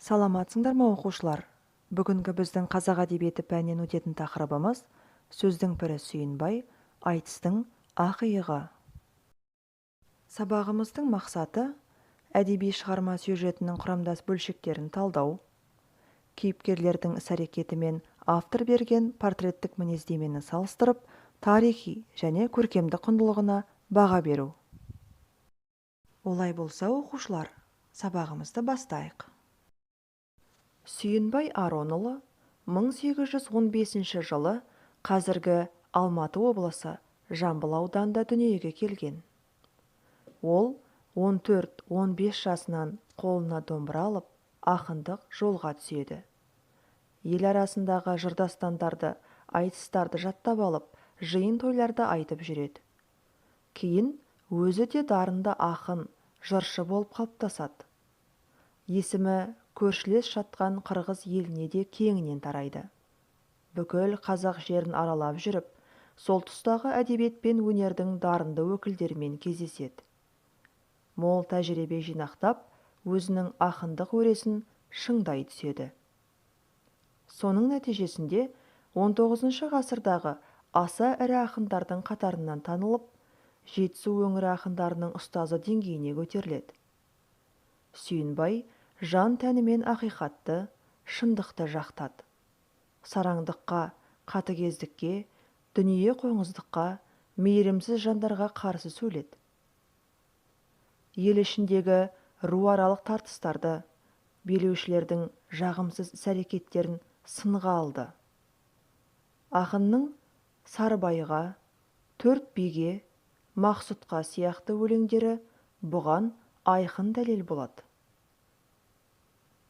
Саламатсыңдар ма оқушылар? Бүгінгі біздің қазақ әдебиеті пәнінен өтетін тақырыбымыз сөздің пірі сүйінбай, айтыстың ақиығы. Сабағымыздың мақсаты әдеби шығарма сюжетінің құрамдас бөлшектерін талдау, кейіпкерлердің іс-әрекеті мен автор берген портреттік мінездемені салыстырып, тарихи және көркемдік құндылығына баға беру. Олай болса, оқушылар, сабағымызды бастайық. Сүйінбай Аронұлы 1815 жылы қазіргі Алматы облысы Жамбыл ауданында дүниеге келген. Ол 14-15 жасынан қолына домбыра алып, ақындық жолға түседі. Ел арасындағы жырдастандарды, айтыстарды жаттап алып, жиын тойларда айтып жүреді. Кейін өзі де дарынды ақын, жыршы болып қалыптасады. Есімі көршілес жатқан қырғыз еліне де кеңінен тарайды. Бүкіл қазақ жерін аралап жүріп, сол тұстағы әдебиет пен өнердің дарынды өкілдерімен кездеседі. Мол тәжірибе жинақтап, өзінің ақындық өресін шыңдай түседі. Соның нәтижесінде 19 ғасырдағы аса ірі ақындардың қатарынан танылып, Жетісу өңірі ақындарының ұстазы деңгейіне көтеріледі. Сүйінбай жан тәнімен ақиқатты, шындықты жақтады. Сараңдыққа, қатыгездікке, дүние қоңыздыққа, мейірімсіз жандарға қарсы сөйледі. Ел ішіндегі руаралық тартыстарды, билеушілердің жағымсыз іс-әрекеттерін сынға алды. Ақынның Сарыбайға, Төрт биге, Мақсұтқа сияқты өлеңдері бұған айқын дәлел болады.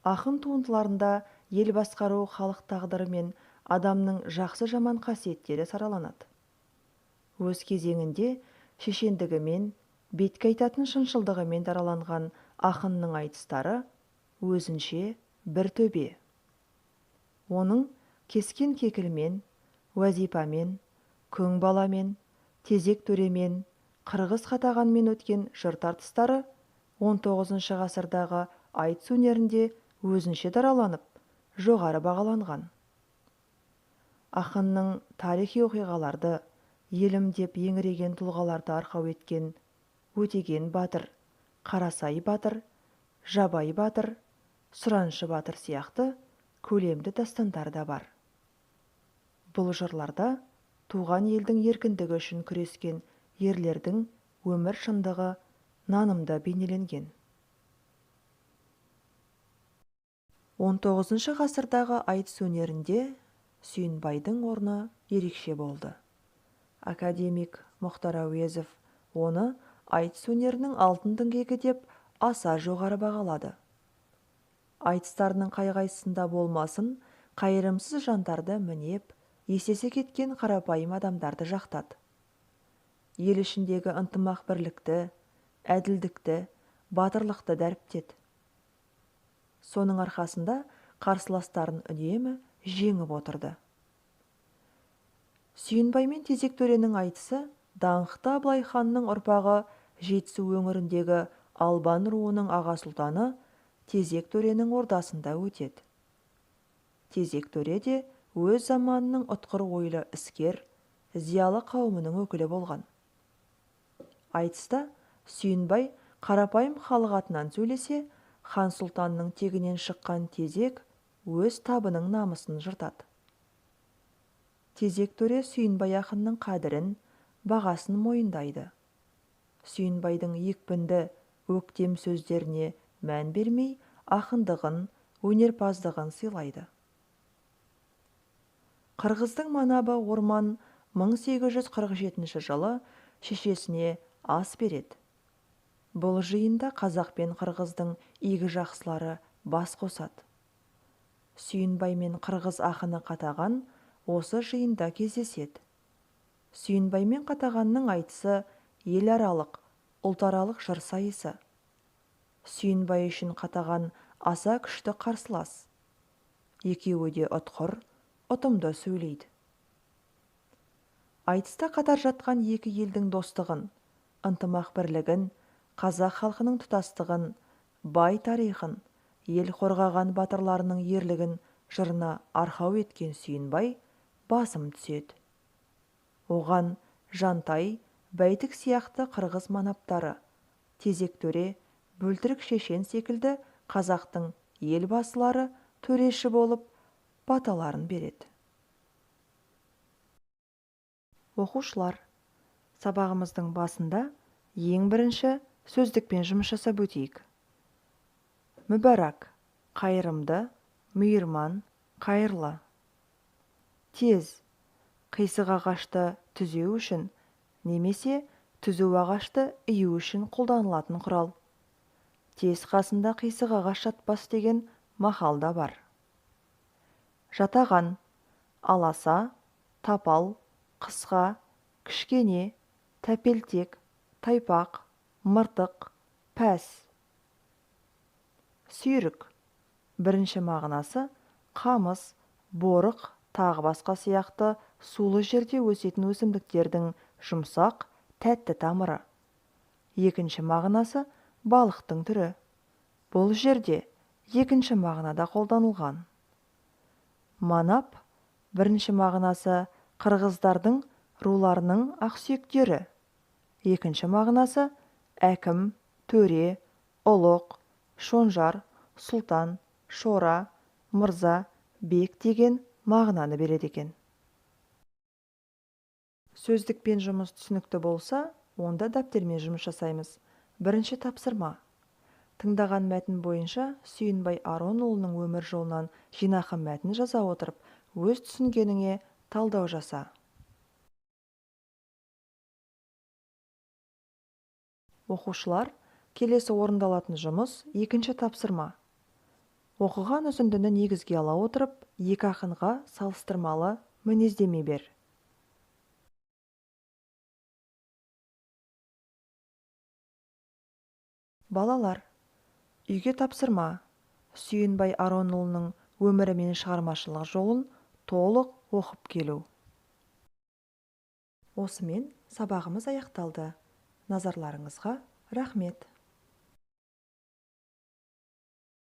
Ақын туындыларында ел басқару, халық тағдыры мен адамның жақсы-жаман қасиеттері сараланады. Өз кезеңінде шешендігімен, бетке айтатын шыншылдығымен дараланған ақынның айтыстары өзінше бір төбе. Оның кескен кекілмен, уәзипамен, көң баламен, тезек төремен, қырғыз қатағанмен өткен жыр тартыстары 19 ғасырдағы айтыс өнерінде өзінше дараланып, жоғары бағаланған. Ақынның тарихи оқиғаларды, елім деп еңіреген тұлғаларды арқау еткен Өтеген батыр, Қарасай батыр, Жабай батыр, Сұраншы батыр сияқты көлемді дастандар да бар. Бұл жырларда туған елдің еркіндігі үшін күрескен ерлердің өмір шындығы нанымда бейнеленген. 19 ғасырдағы айтыс өнерінде Сүйінбайдың орны ерекше болды. Академик Мұхтар Әуезов оны айтыс өнерінің алтын діңгегі деп аса жоғары бағалады. Айтыстарының қай-қайсысында болмасын, қайырымсыз жандарды мінеп, есесі кеткен қарапайым адамдарды жақтады. Ел ішіндегі ынтымақ бірлікті, әділдікті, батырлықты дәріптеді. Соның арқасында қарсыластарын үнемі жеңіп отырды. Сүйінбай мен Тезек төренің айтысы даңқты Абылай ханның ұрпағы Жетісу өңіріндегі Албан руының аға сұлтаны Тезек төренің ордасында өтеді. Тезек төре де өз заманының ұтқыр ойлы іскер, зиялы қауымының өкілі болған. Айтыста Сүйінбай қарапайым халық атынан сөйлесе, хан сұлтанның тегінен шыққан Тезек өз табының намысын жыртады. Тезек төре Сүйінбай ақынның қадірін, бағасын мойындайды. Сүйінбайдың екпінді, өктем сөздеріне мән бермей, ақындығын, өнерпаздығын сыйлайды. Қырғыздың манабы Орман 1847 жылы шешесіне ас береді. Бұл жиында қазақ пен қырғыздың игі жақсылары бас қосады. Сүйінбай мен қырғыз ақыны Қатаған осы жиында кездеседі. Сүйінбай мен Қатағанның айтысы ел аралық, ұлтаралық жыр сайысы. Сүйінбай үшін Қатаған аса күшті қарсылас. Екеуі де ұтқыр, ұтымды сөйлейді. Айтыста қатар жатқан екі елдің достығын, ынтымақ бірлігін, қазақ халқының тұтастығын, бай тарихын, ел қорғаған батырларының ерлігін жырына арқау еткен Сүйінбай басым түседі. Оған Жантай, Бәйтік сияқты қырғыз манаптары, Тезек төре, Бөлтірік шешен секілді қазақтың ел басылары төреші болып баталарын береді. Оқушылар, сабағымыздың басында ең бірінші сөздікпен жұмыс жасап өтейік. Мүбәрак, қайырымды, мейірман, қайырлы. Тез, қисық ағашты түзеу үшін немесе түзу ағашты ию үшін қолданылатын құрал. Тез қасында қисық ағаш жатпас деген мақал да бар. Жатаған, аласа, тапал, қысқа, кішкене, тәпелтек, тайпақ, мыртық, пәс. Сүйрік, бірінші мағынасы қамыс, борық, тағы басқа сияқты сулы жерде өсетін өсімдіктердің жұмсақ, тәтті тамыры. Екінші мағынасы балықтың түрі. Бұл жерде екінші мағынада қолданылған. Манап, бірінші мағынасы қырғыздардың руларының ақсүйектері. Екінші мағынасы әкім, төре, ұлық, шонжар, сұлтан, шора, мырза, бек деген мағынаны береді екен. Сөздікпен жұмыс түсінікті болса, онда дәптермен жұмыс жасаймыз. Бірінші тапсырма. Тыңдаған мәтін бойынша Сүйінбай Аронұлының өмір жолынан жинақы мәтін жаза отырып, өз түсінгеніңе талдау жаса. Оқушылар, келесі орындалатын жұмыс екінші тапсырма. Оқыған үзіндіні негізге ала отырып, екі ақынға салыстырмалы мінездеме бер. Балалар, үйге тапсырма. Сүйінбай Аронұлының өмірі мен шығармашылық жолын толық оқып келу. Осымен сабағымыз аяқталды. Назарларыңызға рахмет.